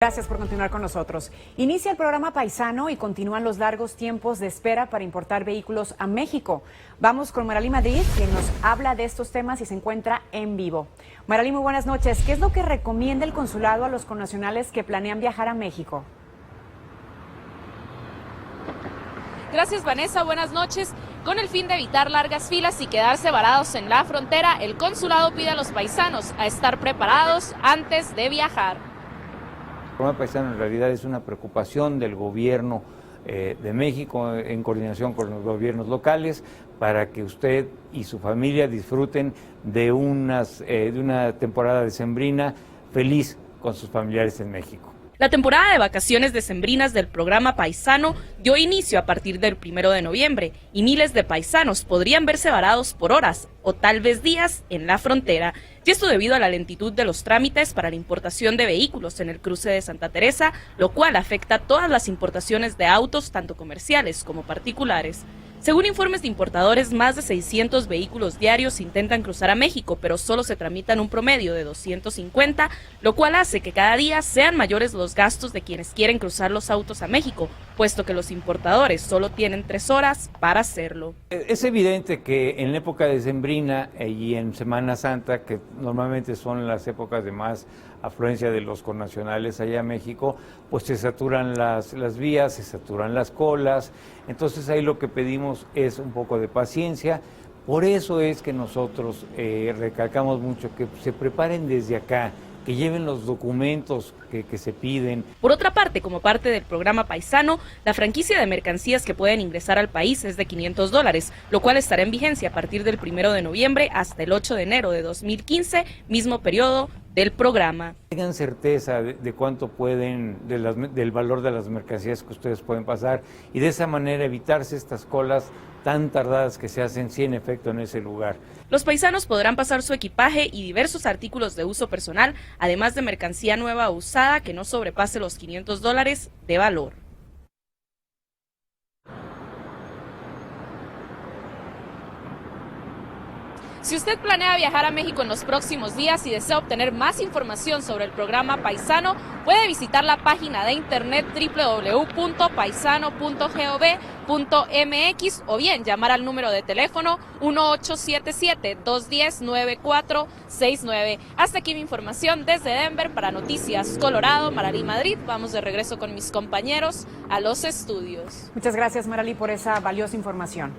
Gracias por continuar con nosotros. Inicia el programa Paisano y continúan los largos tiempos de espera para importar vehículos a México. Vamos con Maralí Madrid, quien nos habla de estos temas y se encuentra en vivo. Maralí, muy buenas noches. ¿Qué es lo que recomienda el consulado a los connacionales que planean viajar a México? Gracias, Vanessa. Buenas noches. Con el fin de evitar largas filas y quedarse varados en la frontera, el consulado pide a los paisanos a estar preparados antes de viajar. El programa Paisano en realidad es una preocupación del gobierno de México en coordinación con los gobiernos locales para que usted y su familia disfruten de una temporada decembrina feliz con sus familiares en México. La temporada de vacaciones decembrinas del programa Paisano dio inicio a partir del 1 de noviembre y miles de paisanos podrían verse varados por horas o tal vez días en la frontera, y esto debido a la lentitud de los trámites para la importación de vehículos en el cruce de Santa Teresa, lo cual afecta a todas las importaciones de autos, tanto comerciales como particulares. Según informes de importadores, más de 600 vehículos diarios intentan cruzar a México, pero solo se tramitan un promedio de 250, lo cual hace que cada día sean mayores los gastos de quienes quieren cruzar los autos a México, puesto que los importadores solo tienen 3 horas para hacerlo. Es evidente que en la época decembrina y en Semana Santa, que normalmente son las épocas de más afluencia de los connacionales allá a México, pues se saturan las vías, se saturan las colas. Entonces ahí lo que pedimos es un poco de paciencia. Por eso es que nosotros recalcamos mucho que se preparen desde acá, que lleven los documentos que se piden. Por otra parte, como parte del programa Paisano, la franquicia de mercancías que pueden ingresar al país es de $500, lo cual estará en vigencia a partir del 1 de noviembre hasta el 8 de enero de 2015, mismo periodo del programa. Tengan certeza de cuánto pueden, del valor de las mercancías que ustedes pueden pasar y de esa manera evitarse estas colas tan tardadas que se hacen sí en efecto en ese lugar. Los paisanos podrán pasar su equipaje y diversos artículos de uso personal, además de mercancía nueva o usada que no sobrepase los $500 de valor. Si usted planea viajar a México en los próximos días y desea obtener más información sobre el programa Paisano, puede visitar la página de internet www.paisano.gov.mx o bien llamar al número de teléfono 1877-210-9469. Hasta aquí mi información desde Denver para Noticias Colorado. Maralí Madrid, vamos de regreso con mis compañeros a los estudios. Muchas gracias, Maralí, por esa valiosa información.